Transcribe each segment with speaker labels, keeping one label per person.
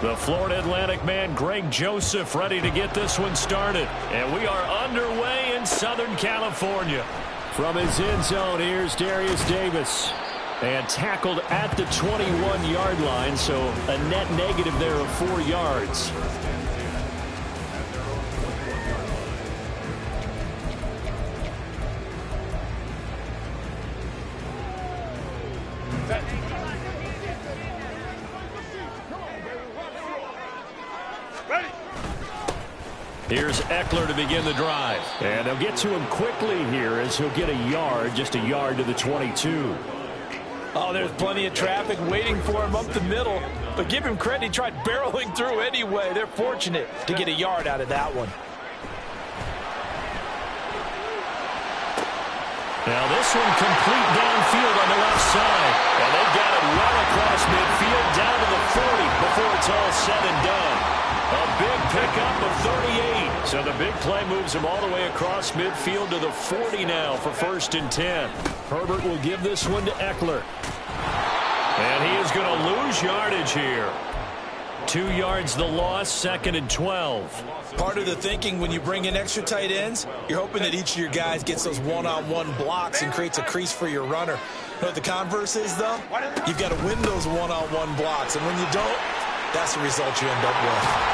Speaker 1: The Florida Atlantic man, Greg Joseph, ready to get this one started. And we are underway in Southern California. From his end zone, here's Darius Davis. And tackled at the 21-yard line, so a net negative there of 4 yards. Here's Eckler to begin the drive. And they'll get to him quickly here as he'll get a yard, just a yard to the 22.
Speaker 2: Oh, there's plenty of traffic waiting for him up the middle. But give him credit, he tried barreling through anyway. They're fortunate to get a yard out of that one.
Speaker 1: Now this one complete downfield on the left side. And they've got it well across midfield down to the 40 before it's all said and done. A big pickup of 38. So the big play moves him all the way across midfield to the 40 now for 1st and 10. Herbert will give this one to Eckler. And he is going to lose yardage here. 2 yards the loss, 2nd and 12.
Speaker 2: Part of the thinking when you bring in extra tight ends, you're hoping that each of your guys gets those one-on-one blocks and creates a crease for your runner. You know what the converse is, though? You've got to win those one-on-one blocks, and when you don't, that's the result you end up with.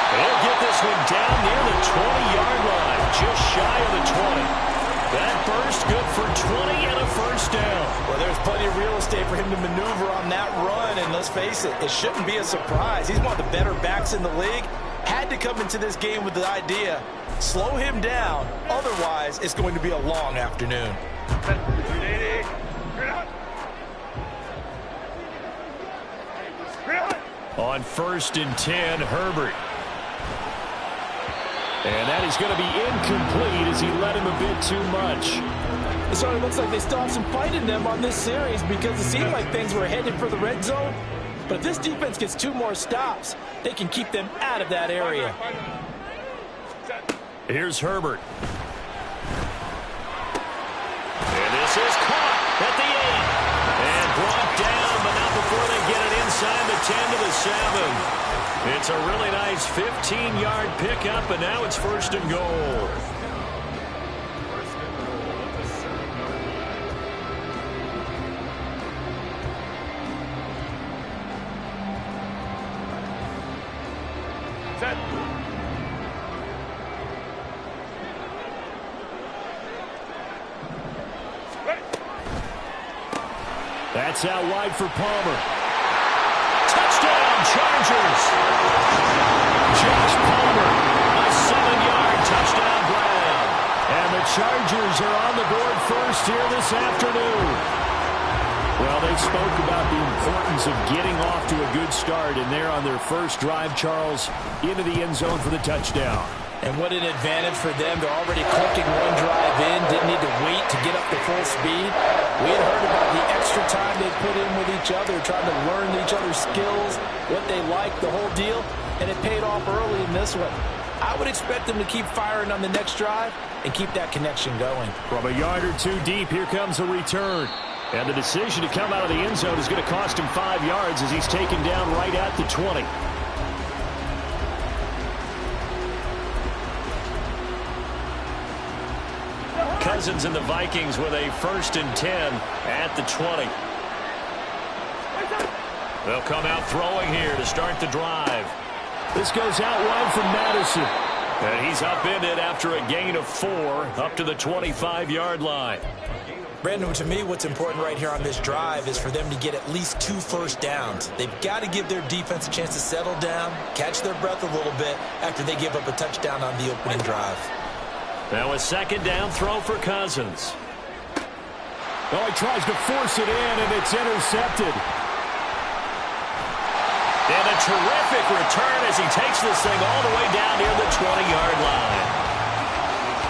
Speaker 1: They'll get this one down near the 20-yard line, just shy of the 20. That burst good for 20 and a 1st down.
Speaker 2: Well, there's plenty of real estate for him to maneuver on that run, and let's face it, it shouldn't be a surprise. He's one of the better backs in the league. Had to come into this game with the idea, slow him down, otherwise it's going to be a long afternoon.
Speaker 1: On 1st and 10, Herbert. And that is going to be incomplete as he led him a bit too much.
Speaker 2: It sort of looks like they still have some fight in them on this series because it seemed like things were headed for the red zone. But if this defense gets 2 more stops, they can keep them out of that area.
Speaker 1: Here's Herbert. And this is caught at the 8. And brought down, but not before they get it inside the 10 to the 7. It's a really nice 15-yard pickup, and now it's 1st and goal. That's out wide for Palmer. Touchdown, Chargers. Josh Palmer, a 7-yard touchdown grab. And the Chargers are on the board first here this afternoon. Well, they spoke about the importance of getting off to a good start, and they're on their first drive, Charles, into the end zone for the touchdown.
Speaker 2: And what an advantage for them. They're already clicking one drive in, didn't need to wait to get up to full speed. We had heard about the extra time they put in with each other, trying to learn each other's skills, what they like, the whole deal, and it paid off early in this one. I would expect them to keep firing on the next drive and keep that connection going.
Speaker 1: From a yard or 2 deep, here comes a return. And the decision to come out of the end zone is going to cost him 5 yards as he's taken down right at the 20. Cousins and the Vikings with a 1st and 10 at the 20. They'll come out throwing here to start the drive. This goes out wide from Madison. And he's upended after a gain of 4 up to the 25-yard line.
Speaker 2: Brandon, to me, what's important right here on this drive is for them to get at least 2 first downs. They've got to give their defense a chance to settle down, catch their breath a little bit after they give up a touchdown on the opening drive.
Speaker 1: Now a 2nd down throw for Cousins. Oh, he tries to force it in, and it's intercepted. And a terrific return as he takes this thing all the way down near the 20-yard line.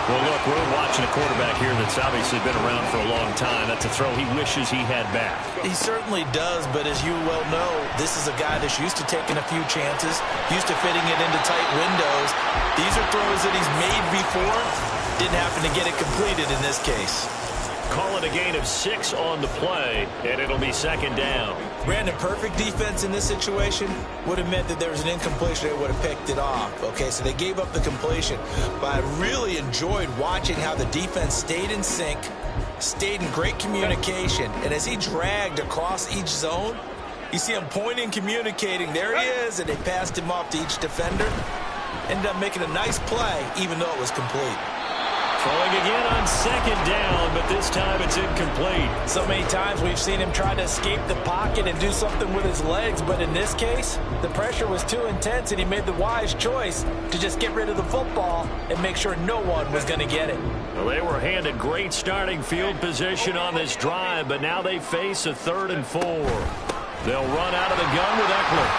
Speaker 1: Well, look, we're watching a quarterback here that's obviously been around for a long time. That's a throw he wishes he had back.
Speaker 2: He certainly does, but as you well know, this is a guy that's used to taking a few chances, used to fitting it into tight windows. These are throws that he's made before. Didn't happen to get it completed in this case.
Speaker 1: call it a gain of 6 on the play, and it'll be second down.
Speaker 2: Brandon, perfect defense in this situation would have meant that there was an incompletion. They would have picked it off. Okay, so they gave up the completion. But I really enjoyed watching how the defense stayed in sync, stayed in great communication, and as he dragged across each zone, you see him pointing, communicating. There he is, and they passed him off to each defender. Ended up making a nice play, even though it was complete.
Speaker 1: Throwing again on second down, but this time it's incomplete.
Speaker 2: So many times we've seen him try to escape the pocket and do something with his legs, but in this case, the pressure was too intense, and he made the wise choice to just get rid of the football and make sure no one was going to get it.
Speaker 1: Well, they were handed great starting field position on this drive, but now they face a 3rd and 4. They'll run out of the gun with Eckler.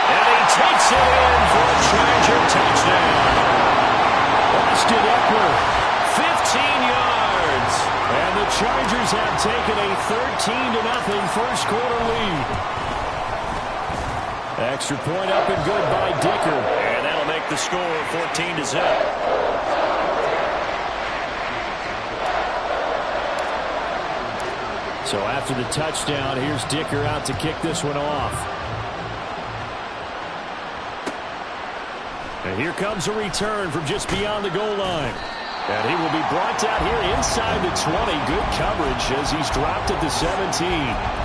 Speaker 1: And he takes it in for a Charger touchdown. Austin Eckler, 15 yards. And the Chargers have taken a 13-0 first quarter lead. Extra point up and good by Dicker. And that'll make the score 14-0. So after the touchdown, here's Dicker out to kick this one off. And here comes a return from just beyond the goal line. And he will be brought down here inside the 20. Good coverage as he's dropped at the 17.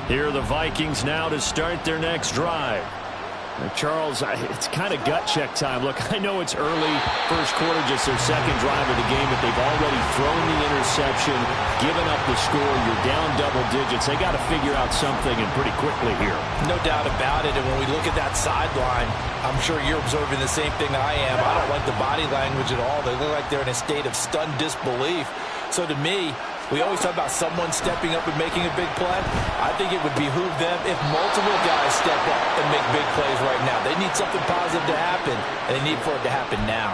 Speaker 1: Here are the Vikings now to start their next drive. Charles, it's kind of gut check time. Look, I know it's early, first quarter, just their second drive of the game, but they've already thrown the interception, given up the score. You're down double digits. They got to figure out something, and pretty quickly here.
Speaker 2: No doubt about it, and when we look at that sideline, I'm sure you're observing the same thing I am. I don't like the body language at all. They look like they're in a state of stunned disbelief. So to me, we always talk about someone stepping up and making a big play. I think it would behoove them if multiple guys step up and make big plays right now. They need something positive to happen, and they need for it to happen now.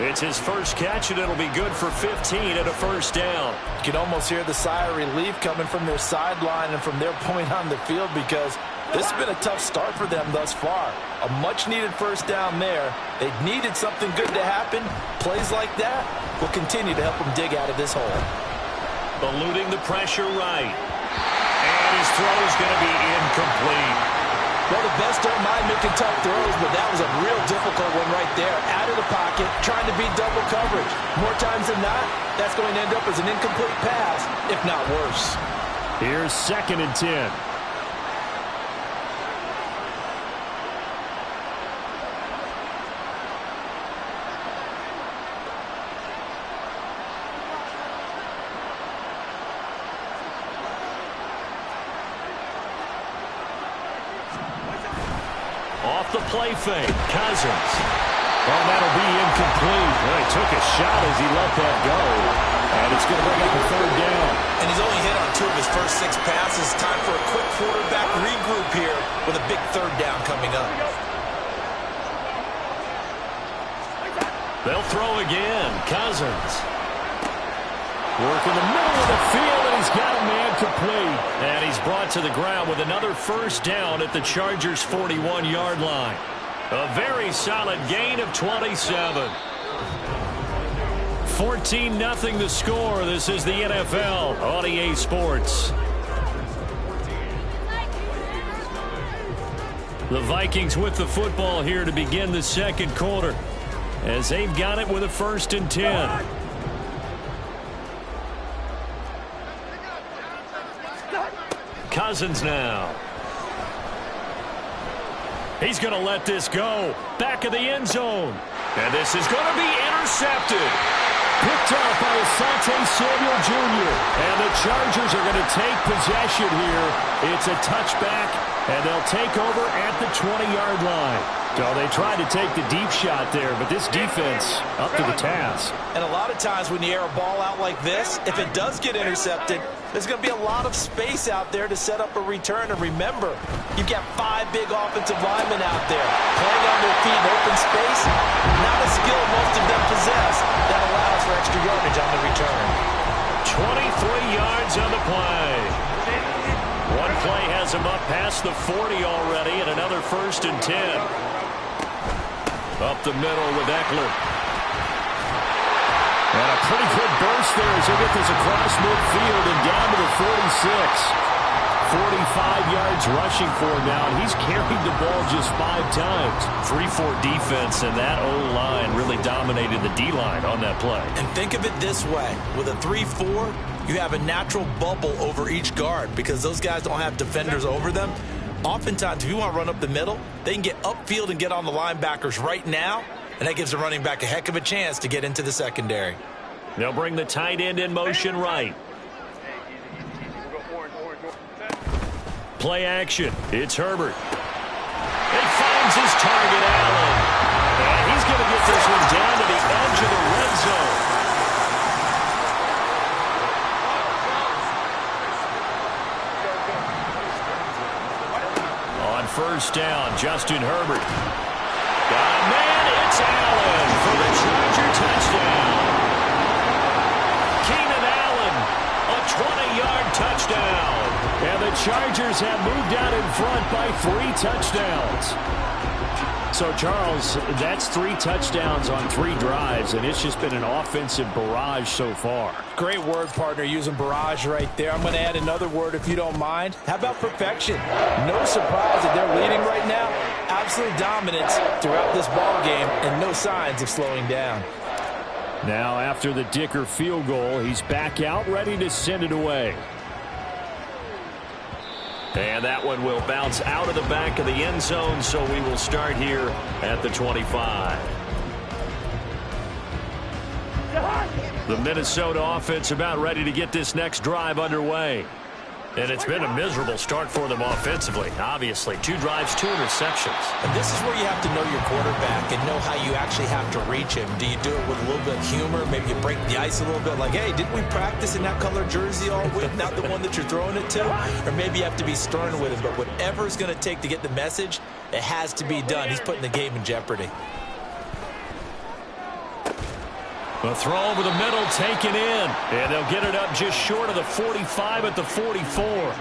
Speaker 1: It's his first catch, and it'll be good for 15 and a first down.
Speaker 2: You can almost hear the sigh of relief coming from their sideline and from their point on the field, because this has been a tough start for them thus far. A much-needed first down there. They needed something good to happen. Plays like that will continue to help them dig out of this hole.
Speaker 1: Eluding the pressure right. And his throw is going to be incomplete.
Speaker 2: Well, the best don't mind making tough throws, but that was a real difficult one right there. Out of the pocket, trying to beat double coverage. More times than not, that's going to end up as an incomplete pass, if not worse.
Speaker 1: Here's 2nd and 10. Off the play fake, Cousins. Well, that'll be incomplete. Well, he took a shot as he let that go. And it's going to bring up a 3rd down.
Speaker 2: And he's only hit on 2 of his first 6 passes. Time for a quick quarterback regroup here with a big 3rd down coming up.
Speaker 1: They'll throw again. Cousins. Work in the middle of the field, and he's got a man complete. And he's brought to the ground with another first down at the Chargers' 41-yard line. A very solid gain of 27. 14-0 the score. This is the NFL on EA Sports. The Vikings with the football here to begin the second quarter, as they've got it with a 1st and 10. Cousins now. He's going to let this go. Back of the end zone. And this is going to be intercepted. Picked up by Asante Samuel Jr. And the Chargers are going to take possession here. It's a touchback, and they'll take over at the 20-yard line. So they tried to take the deep shot there, but this defense up to the task.
Speaker 2: And a lot of times when you air a ball out like this, if it does get intercepted, there's going to be a lot of space out there to set up a return. And remember, you've got 5 big offensive linemen out there playing on their feet in open space. Not a skill most of them possess. That allows for extra yardage on the return.
Speaker 1: 23 yards on the play. One play has him up past the 40 already, and another 1st and 10. Up the middle with Eckler. And a pretty good burst there as he gets this across midfield and down to the 46. 45 yards rushing for him now, and he's carried the ball just 5 times. 3-4 defense, and that O-line really dominated the D-line on that play.
Speaker 2: And think of it this way. With a 3-4, you have a natural bubble over each guard because those guys don't have defenders over them. Oftentimes, if you want to run up the middle, they can get upfield and get on the linebackers right now, and that gives the running back a heck of a chance to get into the secondary.
Speaker 1: They'll bring the tight end in motion right. Play action. It's Herbert. He finds his target, Allen. And he's going to get this one down to the edge of the red zone. On 1st down, Justin Herbert. Got a man. It's Allen for the Charger touchdown. Keenan Allen, a 20-yard touchdown. And the Chargers have moved out in front by 3 touchdowns. So, Charles, that's 3 touchdowns on 3 drives, and it's just been an offensive barrage so far.
Speaker 2: Great word, partner, using barrage right there. I'm going to add another word if you don't mind. How about perfection? No surprise that they're leading right now. Absolute dominance throughout this ball game and no signs of slowing down.
Speaker 1: Now, after the Dicker field goal, he's back out ready to send it away. And that one will bounce out of the back of the end zone, so we will start here at the 25. The Minnesota offense about ready to get this next drive underway. And it's been a miserable start for them offensively. Obviously, 2 drives, 2 interceptions.
Speaker 2: And this is where you have to know your quarterback and know how you actually have to reach him. Do you do it with a little bit of humor? Maybe you break the ice a little bit like, hey, didn't we practice in that color jersey all week? Not the one that you're throwing it to? Or maybe you have to be stern with him. But whatever it's going to take to get the message, it has to be done. He's putting the game in jeopardy.
Speaker 1: A throw over the middle taken in. And they'll get it up just short of the 45 at the 44.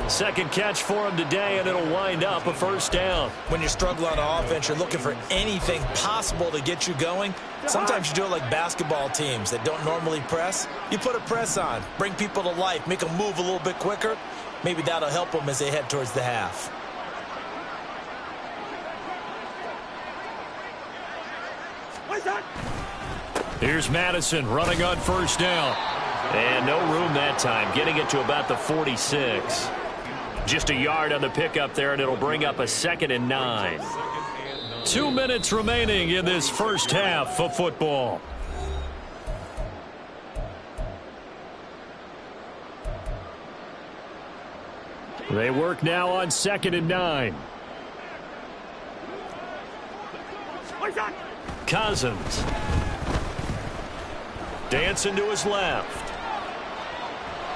Speaker 1: Second catch for him today, and it'll wind up a 1st down.
Speaker 2: When you struggle on offense, you're looking for anything possible to get you going. Sometimes you do it like basketball teams that don't normally press. You put a press on, bring people to life, make them move a little bit quicker. Maybe that'll help them as they head towards the half.
Speaker 1: Here's Madison running on 1st down. And no room that time, getting it to about the 46. Just a yard on the pickup there, and it'll bring up a 2nd and 9. 2 minutes remaining in this first half of football. They work now on 2nd and 9. Cousins. Dancing to his left.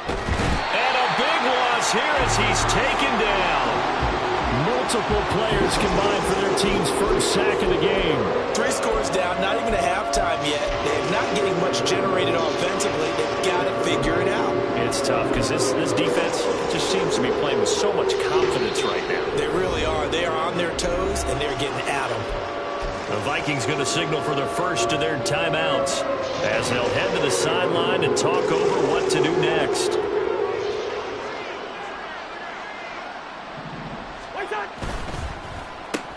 Speaker 1: And a big loss here as he's taken down. Multiple players combined for their team's 1st sack of the game.
Speaker 2: 3 scores down, not even a halftime yet. They're not getting much generated offensively. They've got to figure it out.
Speaker 1: It's tough because this defense just seems to be playing with so much confidence right now.
Speaker 2: They really are. They are on their toes, and they're getting at them.
Speaker 1: The Vikings going to signal for the first of their timeouts as they'll head to the sideline and talk over what to do next.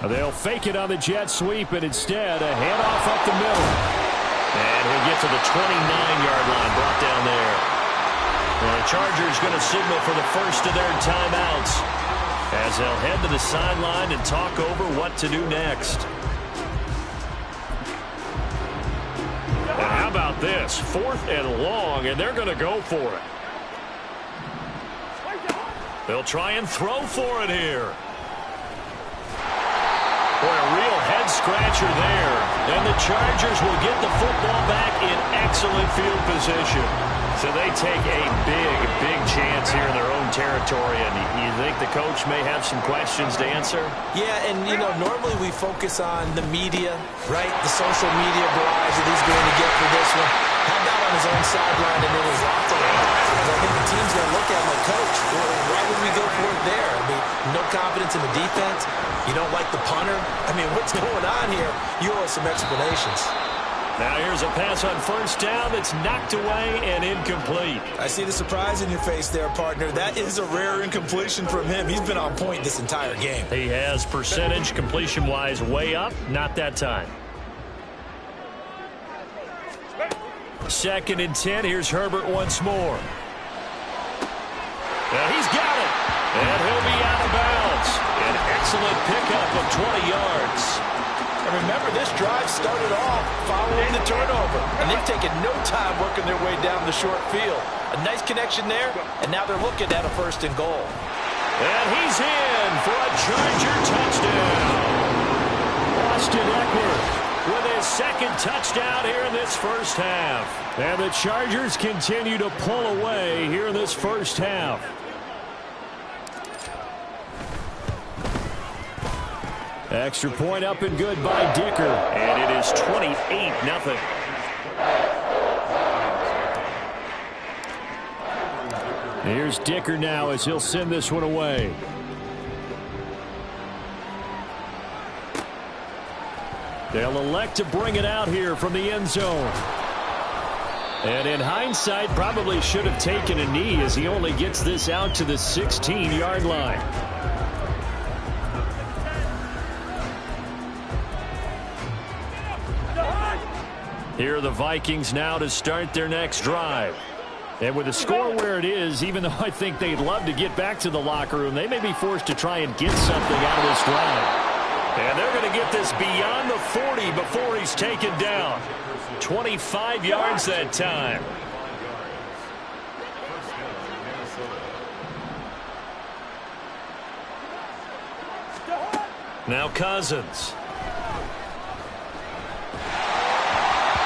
Speaker 1: They'll fake it on the jet sweep, and instead a handoff up the middle. And he'll get to the 29-yard line, brought down there. And the Chargers going to signal for the first of their timeouts as they'll head to the sideline and talk over what to do next. And how How about this? 4th and long, and they're going to go for it. They'll try and throw for it here. Boy, a real head-scratcher there. And the Chargers will get the football back in excellent field position. So they take a big chance here in their own territory. And you think the coach may have some questions to answer?
Speaker 2: Yeah, and, normally we focus on the media, right? The social media barrage that he's going to get for this one. How about on his own sideline and in his locker room? Because I think the team's going to look at him like, Coach, why would we go for it there? I mean, no confidence in the defense. You don't like the punter? I mean, what's going on here? You owe us some explanations.
Speaker 1: Now here's a pass on 1st down that's knocked away and incomplete.
Speaker 2: I see the surprise in your face there, partner. That is a rare incompletion from him. He's been on point this entire game.
Speaker 1: He has percentage completion-wise way up. Not that time. 2nd and 10. Here's Herbert once more. And he's got it. And he'll be out of bounds. An excellent pickup of 20 yards.
Speaker 2: And remember, this drive started off following the turnover. And they've taken no time working their way down the short field. A nice connection there, and now they're looking at a 1st and goal.
Speaker 1: And he's in for a Charger touchdown. Austin Eckler with his 2nd touchdown here in this 1st half. And the Chargers continue to pull away here in this 1st half. Extra point up and good by Dicker. And it is 28-0. Here's Dicker now as he'll send this one away. They'll elect to bring it out here from the end zone. And in hindsight, probably should have taken a knee as he only gets this out to the 16-yard line. Here are the Vikings now to start their next drive. And with the score where it is, even though I think they'd love to get back to the locker room, they may be forced to try and get something out of this drive. And they're going to get this beyond the 40 before he's taken down. 25 yards that time. Now Cousins.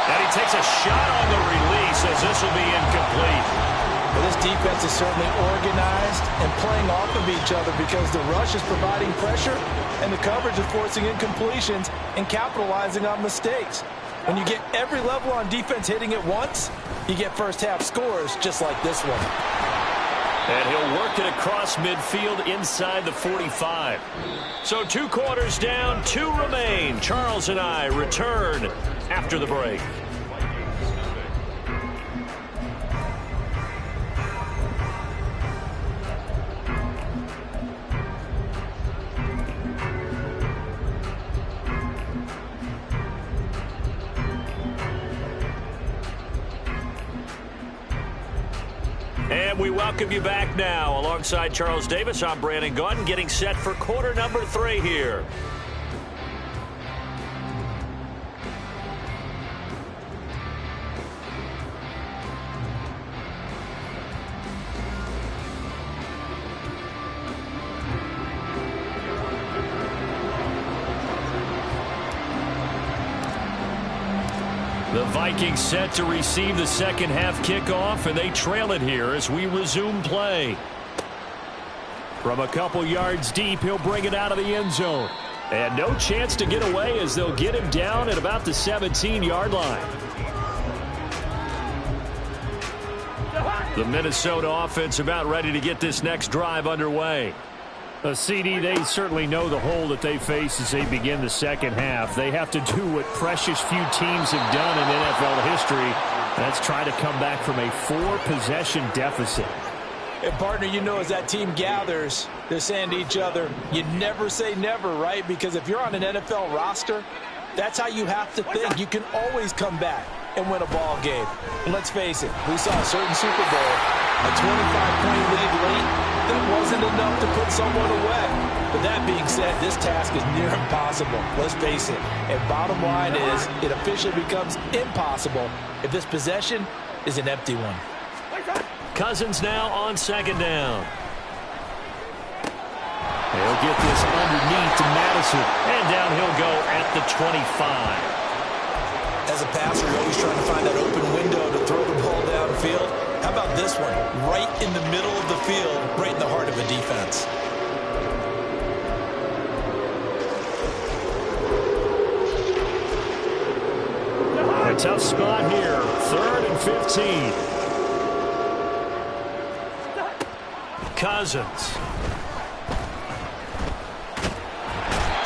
Speaker 1: And he takes a shot on the release as this will be incomplete.
Speaker 2: Well, this defense is certainly organized and playing off of each other because the rush is providing pressure and the coverage is forcing incompletions and capitalizing on mistakes. When you get every level on defense hitting at once, you get first-half scores just like this one.
Speaker 1: And he'll work it across midfield inside the 45. So 2 quarters down, 2 remain. Charles and I return after the break. And we welcome you back now. Alongside Charles Davis, I'm Brandon Gaudin, getting set for quarter number 3 here. The Vikings set to receive the second half kickoff, and they trail it here as we resume play. From a couple yards deep, he'll bring it out of the end zone. And no chance to get away as they'll get him down at about the 17-yard line. The Minnesota offense about ready to get this next drive underway. CD, they certainly know the hole that they face as they begin the second half. They have to do what precious few teams have done in NFL history. That's try to come back from a 4-possession deficit.
Speaker 2: And partner, as that team gathers, they're saying to each other, you never say never, right? Because if you're on an NFL roster, that's how you have to think. You can always come back and win a ball game. And let's face it, we saw a certain Super Bowl, a 25-point lead late, that wasn't enough to put someone away. But that being said, this task is near impossible. Let's face it. And bottom line is, it officially becomes impossible if this possession is an empty one.
Speaker 1: Cousins now on second down. He'll get this underneath to Madison. And down he'll go at the 25.
Speaker 2: As a passer, you're always trying to find that open window to throw the ball downfield. How about this one? Right in the middle of the field, right in the heart of a defense.
Speaker 1: A tough spot here. 3rd and 15. Cousins.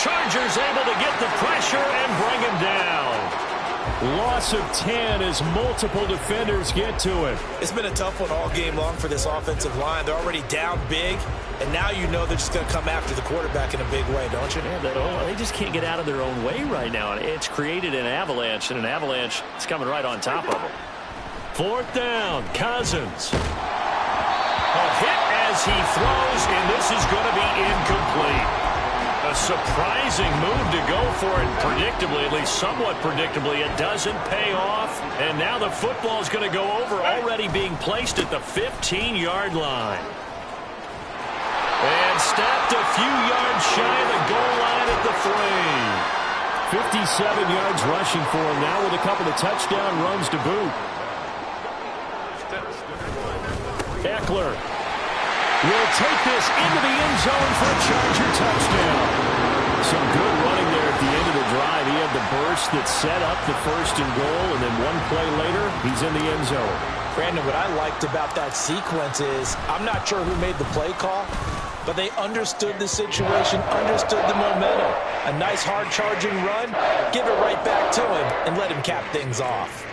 Speaker 1: Chargers able to get the pressure and bring him down. Loss of 10 as multiple defenders get to it.
Speaker 2: It's been a tough one all game long for this offensive line. They're already down big, and now you know they're just going to come after the quarterback in a big way, don't you?
Speaker 1: Yeah, they just can't get out of their own way right now. It's created an avalanche, and an avalanche is coming right on top of them. 4th down, Cousins. A hit as he throws, and this is going to be incomplete. A surprising move to go for it predictably, at least somewhat predictably. It doesn't pay off, and now the football is going to go over, already being placed at the 15-yard line. And stopped a few yards shy of the goal line at the 3. 57 yards rushing for him now with a couple of touchdown runs to boot. Eckler will take this into the end zone for a Charger touchdown. Some good running there at the end of the drive. He had the burst that set up the 1st and goal, and then one play later, he's in the end zone.
Speaker 2: Brandon, what I liked about that sequence is I'm not sure who made the play call, but they understood the situation, understood the momentum. A nice hard charging run, give it right back to him, and let him cap things off.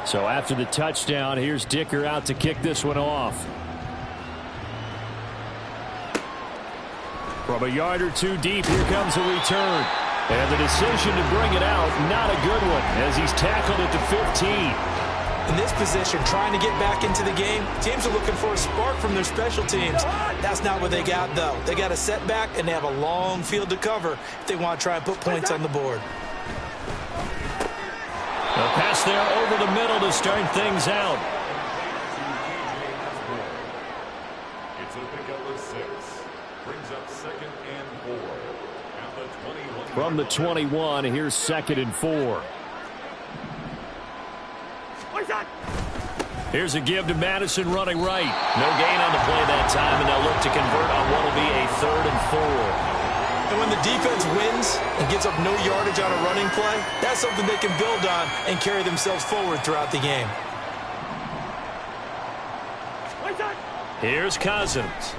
Speaker 1: So after the touchdown, here's Dicker out to kick this one off. From a yard or two deep, here comes a return. And the decision to bring it out, not a good one, as he's tackled at the 15.
Speaker 2: In this position, trying to get back into the game, teams are looking for a spark from their special teams. That's not what they got, though. They got a setback, and they have a long field to cover if they want to try and put points on the board.
Speaker 1: A pass there over the middle to start things out.
Speaker 3: It's a pickup of 6. Brings up 2nd and 4. At the 21.
Speaker 1: From the 21, here's 2nd and 4. Here's a give to Madison running right. No gain on the play that time, and they'll look to convert on what will be a 3rd and 4.
Speaker 2: And when the defense wins and gives up no yardage on a running play, that's something they can build on and carry themselves forward throughout the game.
Speaker 1: Here's Cousins.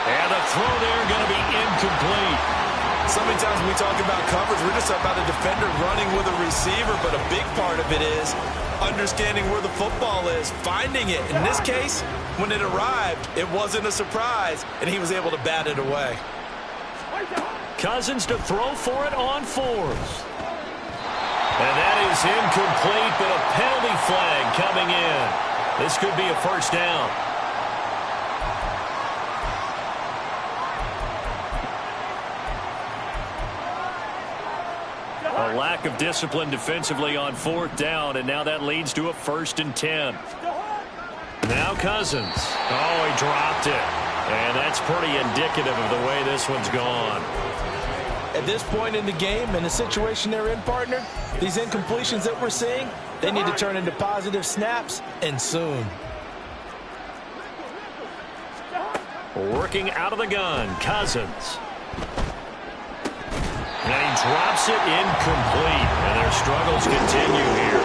Speaker 1: And the throw there going to be incomplete.
Speaker 2: So many times when we talk about coverage, we're just about a defender running with a receiver, but a big part of it is understanding where the football is, finding it. In this case, when it arrived, it wasn't a surprise, and he was able to bat it away.
Speaker 1: Cousins to throw for it on 4th. And that is incomplete, but a penalty flag coming in. This could be a 1st down. A lack of discipline defensively on 4th down, and now that leads to a 1st and 10. Now Cousins. Oh, he dropped it. And that's pretty indicative of the way this one's gone.
Speaker 2: At this point in the game, in the situation they're in, partner, these incompletions that we're seeing, they need to turn into positive snaps, and soon.
Speaker 1: Working out of the gun, Cousins. And he drops it incomplete. And their struggles continue here.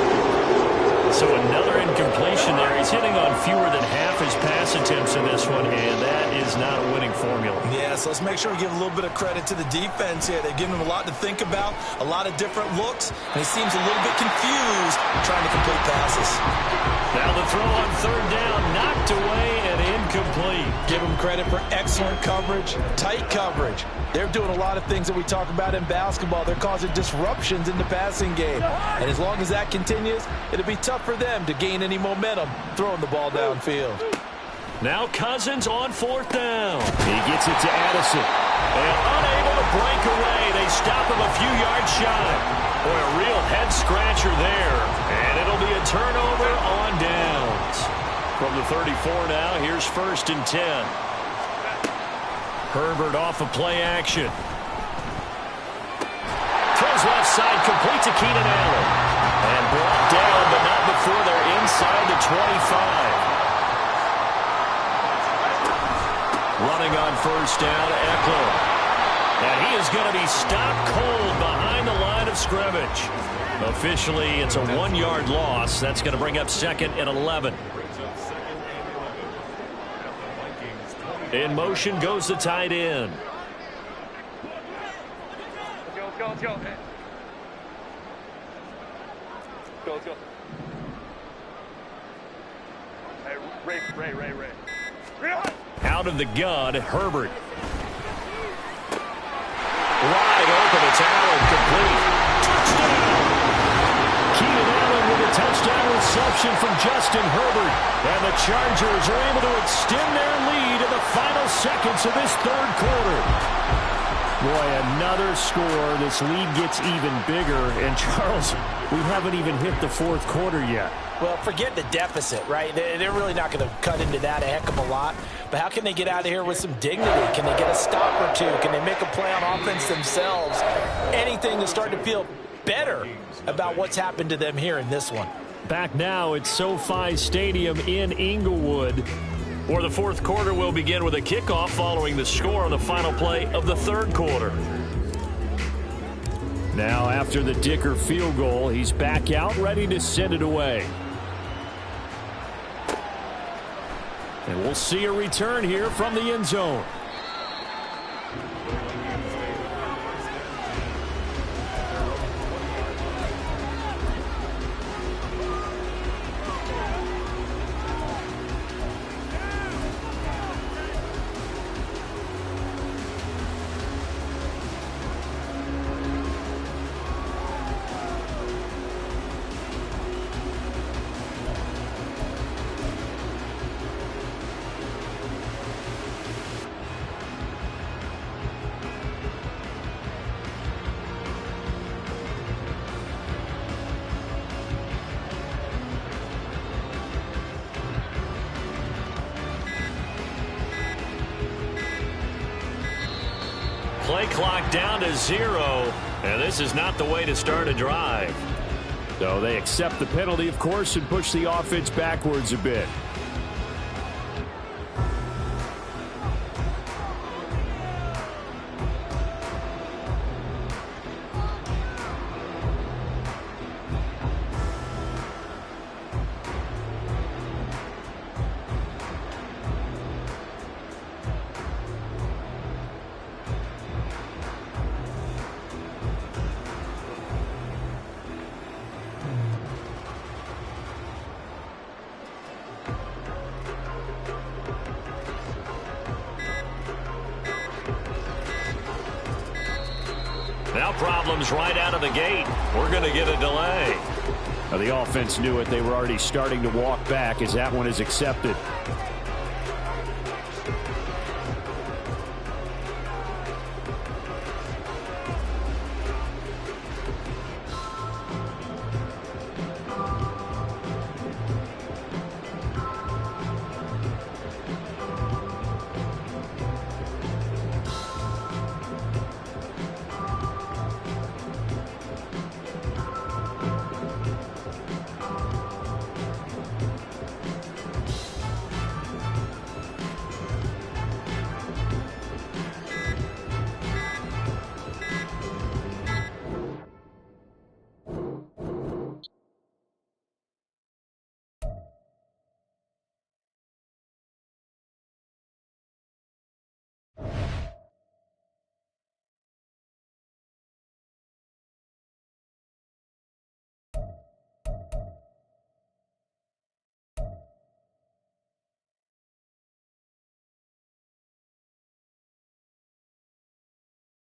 Speaker 1: So another incompletion there. He's hitting on fewer than half his pass attempts in this one, and that is not a winning formula.
Speaker 2: Yeah, so let's make sure we give a little bit of credit to the defense here. They've given him a lot to think about, a lot of different looks, and he seems a little bit confused trying to complete passes.
Speaker 1: Now the throw on 3rd down, knocked away and incomplete.
Speaker 2: Give them credit for excellent coverage, tight coverage. They're doing a lot of things that we talk about in basketball. They're causing disruptions in the passing game. And as long as that continues, it'll be tough for them to gain any momentum throwing the ball downfield.
Speaker 1: Now Cousins on 4th down. He gets it to Addison. And unable to break away. They stop him a few yards shy. Boy, a real head-scratcher there. And it'll be a turnover on downs. From the 34 now, here's 1st and 10. Herbert off of play action. Throws left side, complete to Keenan Allen. And brought down, but not before they're inside the 25. Running on 1st down, Eckler. And he is going to be stopped cold behind the line of scrimmage. Officially, it's a 1-yard loss. That's going to bring up 2nd and 11. In motion goes the tight end.
Speaker 4: Let's go. Let's go. Hey, Ray.
Speaker 1: Out of the gun, Herbert. Wide open, it's Allen, complete. Touchdown! Keenan Allen with a touchdown reception from Justin Herbert. And the Chargers are able to extend their lead in the final seconds of this 3rd quarter. Boy, another score. This lead gets even bigger. And, Charles, we haven't even hit the 4th quarter yet.
Speaker 2: Well, forget the deficit, right? They're really not going to cut into that a heck of a lot. But how can they get out of here with some dignity? Can they get a stop or two? Can they make a play on offense themselves? Anything to start to feel better about what's happened to them here in this one.
Speaker 1: Back now at SoFi Stadium in Inglewood. Or the 4th quarter will begin with a kickoff following the score on the final play of the 3rd quarter. Now after the Dicker field goal, he's back out ready to send it away. And we'll see a return here from the end zone. Play clock down to 0, and this is not the way to start a drive. So they accept the penalty, of course, and push the offense backwards a bit. Now problems right out of the gate. We're going to get a delay. Now the offense knew it. They were already starting to walk back as that one is accepted.